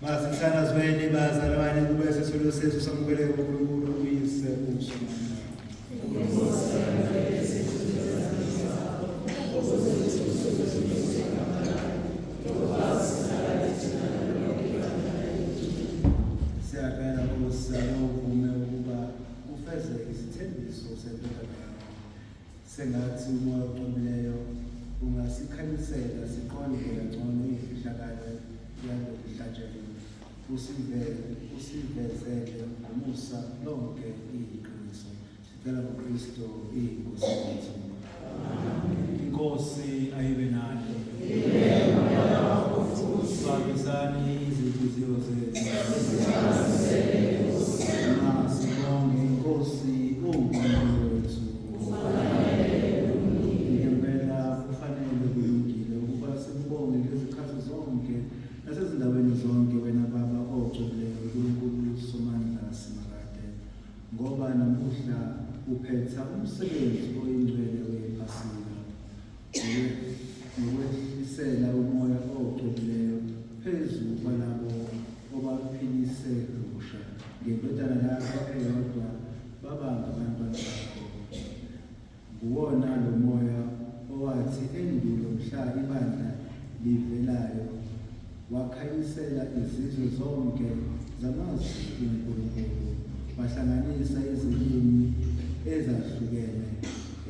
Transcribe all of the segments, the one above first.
Masisana zwele bazalwane kube sesolo sethu samukele uNkulunkulu uyise uSomandla. Siyacela Nkosi uvume ukuba ufeze isithembiso sentando yakho. Sengathi umoya oqobileyo ungasikhanyisela siqonde ngcono ifihlakalo yalokuhlatshelwa. Usivezele ngomusa lonke iqiniso. Sicela ngoKristu iNkosi yethu. Inkosi ayibe nani. Sibambisane izinhliziyo zethu. Sibonge Inkosi uNkulunkulu wethu. Ngempela kufanele kulungile ukuba sibonge ngezikhathi zonke nasezindaweni zonke wena Baba ojubileyo uNkulunkulu Somandla simakade, ngoba namuhla uphetha umsebenzi oyingcwele wePhasika nokwehlisela umoya ojubileyo phezu kwalabo obaphilise kusha ngendodana yakho eyodwa babanga abantwana bakho. Uwona lo moya owathi endulo mhla ibandla livelayo wakhanyisela izizwe zonke zamazwi uNkulunkulu, wahlanganisa izilimi ezahlukene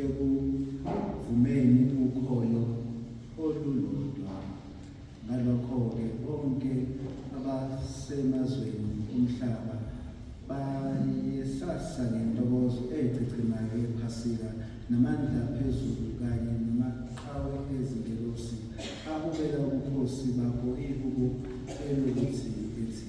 ekuvumeni ukholo olulodwa. Ngalokho-ke bonke abasemazweni omhlaba bayesasa ngentokozo echechemayo yephasika, namandla phezulu kanye namaqhawe ezingelosi ahubela ubukhosi bakho ihubo elokuthi ethi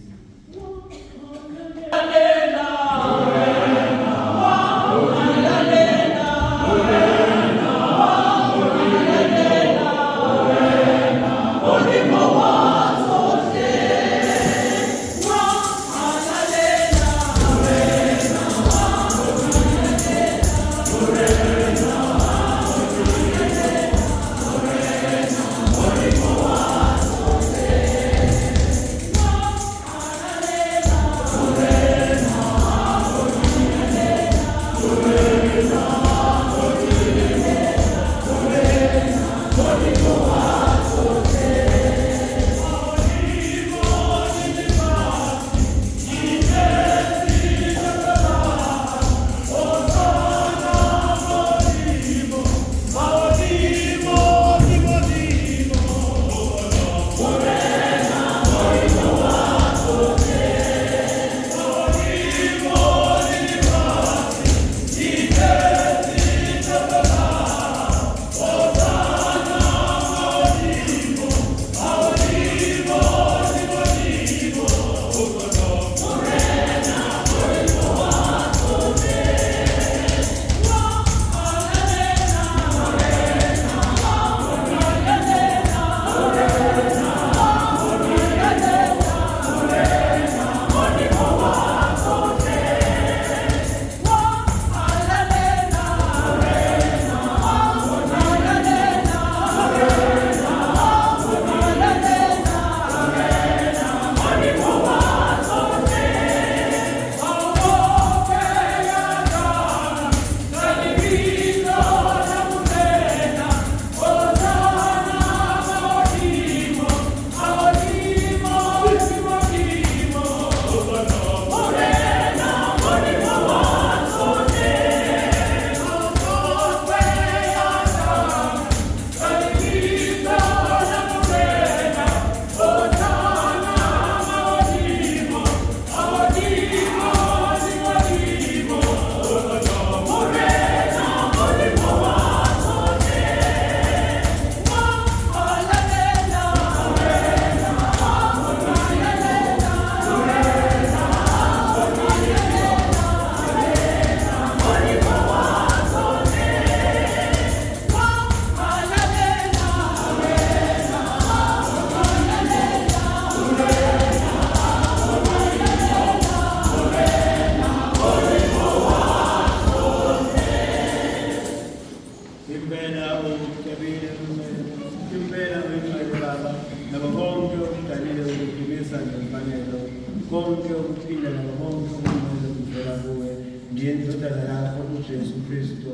konke ukuphila nabonke ukumele kuvela kuwe ngendodana yakho uJesu Kristu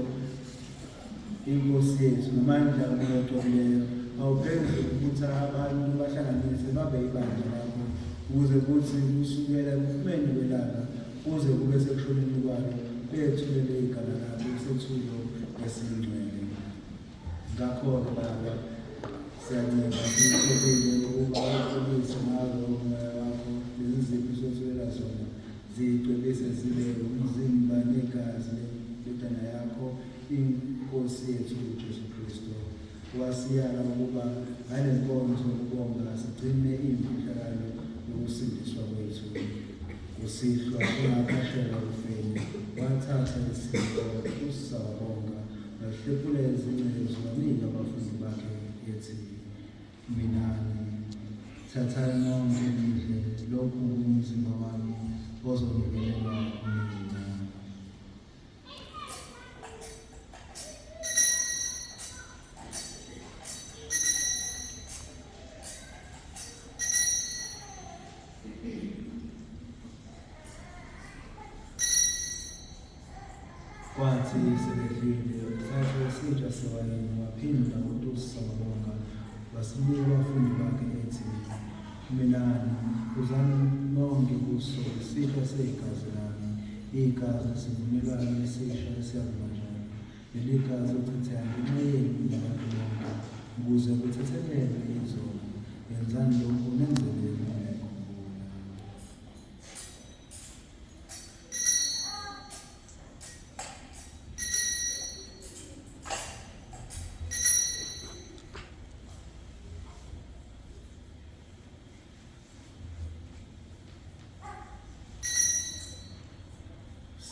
inkosi yethu namandla oqoqileyo awuphezulu ukuthi abantu bahlanganise babe ibandla lakho ukuze kuthi kusukela kumene belapha kuze kube sekushoneni kwalo bethulele igama lakho isethulo esingcwele. Ngakho-ke Baba siyancela sikuthobile ukuba uqinise ngazo umoya wakho lezi zipho sothulela zona zigcwelise zibe umzimba negazi lendodana yakho inkosi yethu uJesu Kristu. Wasiyala ukuba ngale nkonzo ukubonga sigcine imfihlakalo yokusindiswa kwethu. Usihlwa kungaphashela ufeni wathatha isipho usawabonga wahlephula izingcezu wanika abafundi bakhe ethi, minani thathani nonke nidle, lokhu ngumzimba wami ozonikelelwa nina. Kwathi sedlile uthathe isitsha sewayini waphinda utusa wabonga wasinika abafundi bakhe ethi, minani uzani nonke kuso isitsha seyigazi lami, igazi lesivumelwano esisha esiyavuma njalo. Leli gazi uchithayo ngenxa yenu nabantu bonke ukuze kuthethelelwe izono. Yenzani lokhu nenzele ngikhumbula.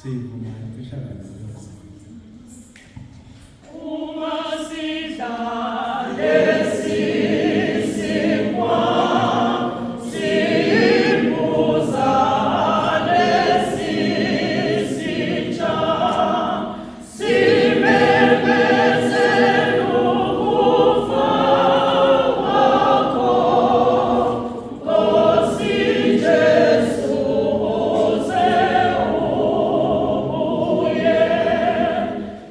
Sivuma imfihlakalo yose. Uma sidlale sisikwa simbuzane sisitsha simemezele ukufa kwakho Nkosi Jesu uze ubuye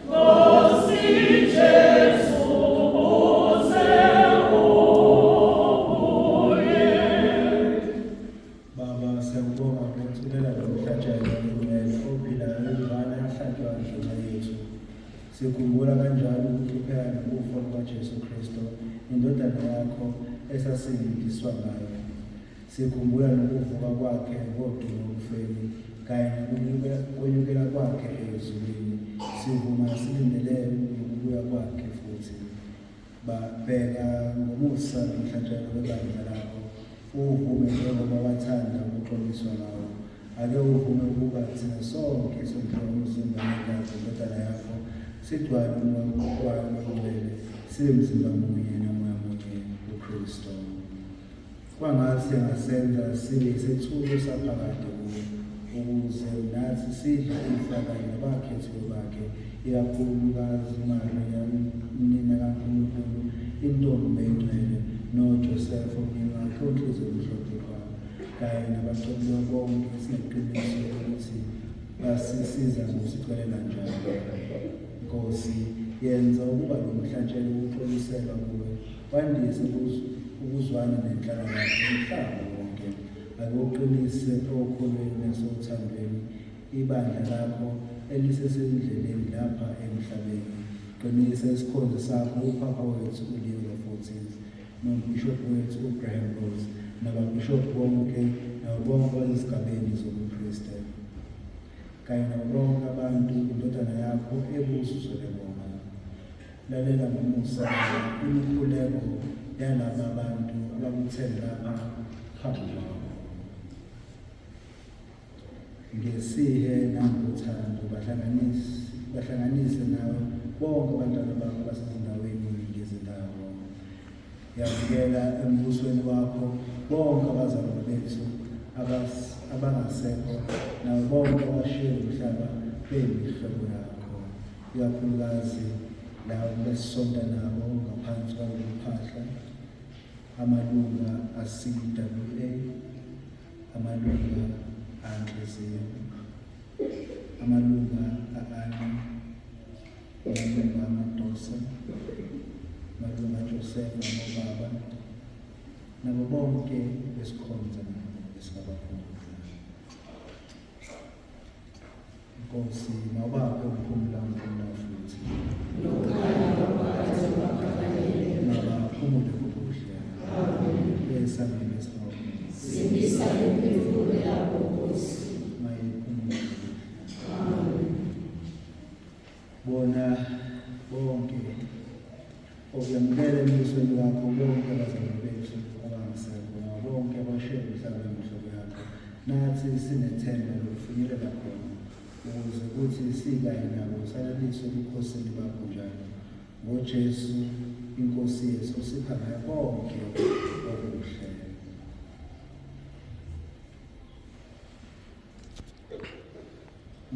Nkosi Jesu uze ubuye. Baba, siyakubonga ngokuthulela nomhlatshelo wengcwele ophilayo evana yahlatshwa ndlela yethu. Sikhumbula kanjalo ukuhlupheka nokufa kukaJesu Kristu, indodana yakho esasindiswa ngayo. Sikhumbula nokuvuka kwakhe ngodumo ekufeni, kanye nokwenyukela kwakhe ezulwini. Sivuma silindele ukubuya kwakhe futhi. Bheka ngomusa nomhlatshelo webandla lakho, uvume njengoba wathanda ukuxoliswa ngawo. Ake uvume ukuba thina sonke sondliwa umzimba negazi indodana yakho sigcwale umoya wayo ongcwele, sibe mzimba munye nomoya munye uKristu. Kwangathi angasenza sibe isethulo saphakade kuwo, ukuze nathi sidle ifa kanye nabakhethiwe bakhe, ikakhulukazi uMariya umnina kaNkulunkulu, intombi engcwele, noJoseph umyeni wakhe onhliziyo emhlophe kwabo, kanye nabaceliwe bonke sineqiniso ukuthi basisiza ngosixolela njalo. Nkosi, yenza ukuba lo mhlatshelo ukuxoliselwa kuwe wandise ukuzwana nenhlalakahle umhlaba wonke. Ake uqinise okholweni nasothandweni ibandla lakho elisesendleleni lapha emhlabeni. Qinisa isikhonzi sakho uPapa wethu uLeo XIV, nombhishobhi wethu uGraham Rose, nababhishobhi bonke nabo bonke abazizigabeni zobupristi, kanye nabo bonke abantu indodana yakho ebusuzele bona. Lalela ngomusa imikhuleko yalaba abantu abakuthele lapha phambi kwakho. Ngesihe nangothando bahlanganise nawe bonke abantwana bakho basezindaweni ngezindawo. Yamukela embusweni wakho bonke abazalwane bethu abangasekho, nabo bonke abashiye umhlaba beyimihlobo yakho, ikakhulukazi labo besisonta nabo ngaphansi kwalophahla, amalunga a-CWA, amalunga anhliziyo, amalunga a-ANI, amalunga amadosa, amalunga aJoseph namababa, nabo bonke besikhonza esingabafundisa. Nkosi, mawubaphe umphumela futhi mabaphumule ngokuhle esangweni esingcwele. Sindisa imiphefumulo yabo Nkosi. Mayiphumule ngokuhle. Bona bonke okuyamukela embusweni wakho bonke abazalwane bethu abangasekho, nabo bonke abashiye emhlabeni emhlophe yakho, nathi sinethemba lokufinyelela khona, ukuze kuthi sikanye nabo salaliswe ebukhosini bakho njalo. NgoJesu inkosi yethu osiphangayo konke okuhle.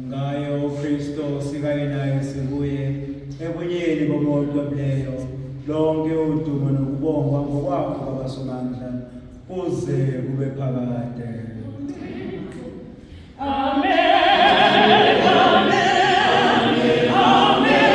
Ngayo uKristu sikanye naye sikuye ebunyeni bomoya oqwebileyo, lonke udumo nokubongwa ngokwakho kwabasomandla kuze kube phakade. Amen. Amen. Amen.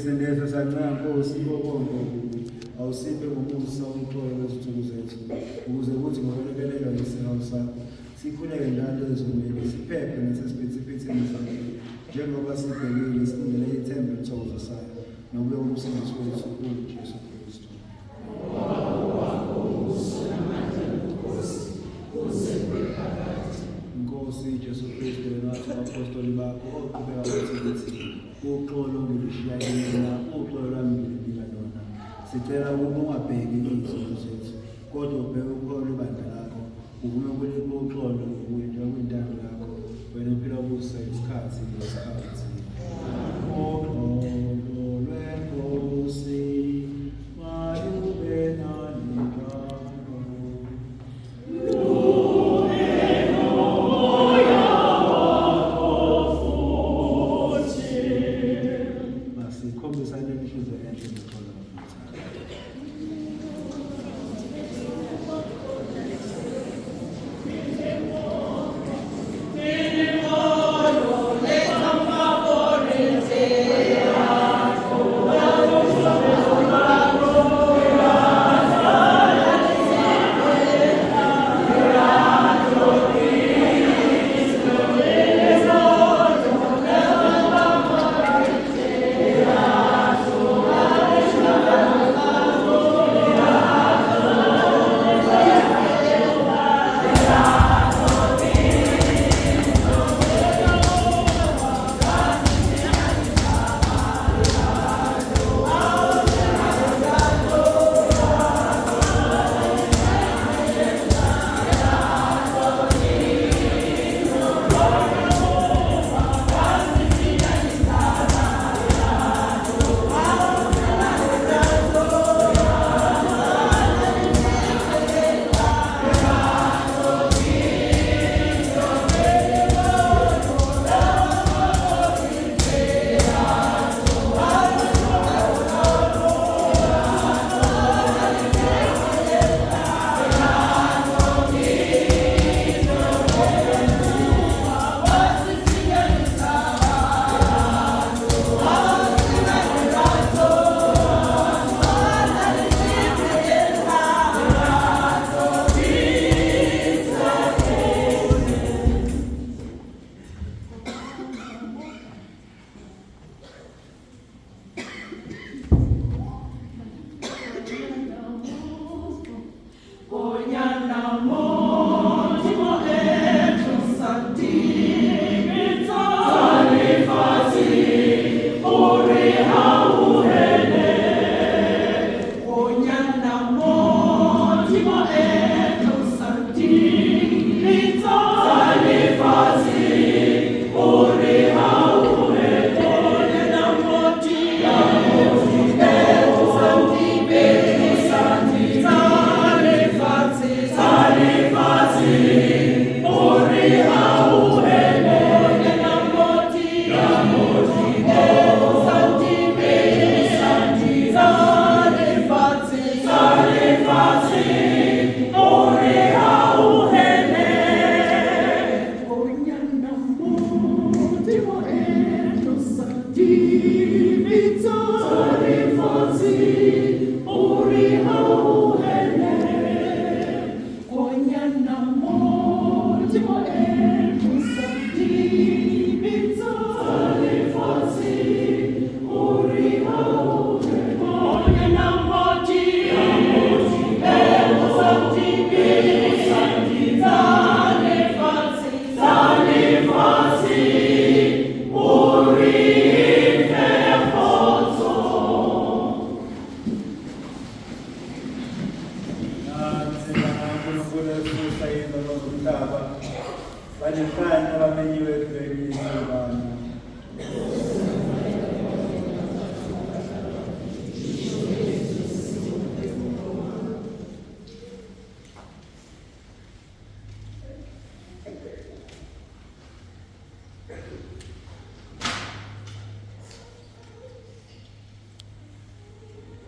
Sendeza sancela Nkosi bonke awusiphe ngomusa umxolo wezithuko zethu ukuze kuthi ngokulekelela ngesinhawu sakho sikhuleke njalo ezweni siphephe nasesiphithiphithi njengoba sibhekile silindele ithemba elithokozisayo nokuya umsindisi wethu uJesu Kristu. Nkosi Jesu Kristu nathi abapostoli bakho oqhubeka ukuthi uxolo ngilishiyana uxolo lwami ngilinika lona sicela ukuba ungabheki izinto zethu kodwa ubheke uxolo ibandla lakho uvume ukulipa uxolo ngokuyenza kwintando yakho wena uphila kusa isikhathi nesikhathi. Uxolo lwenkosi mayube nani njalo. Sikhombisane imihluzo enhle noxolo.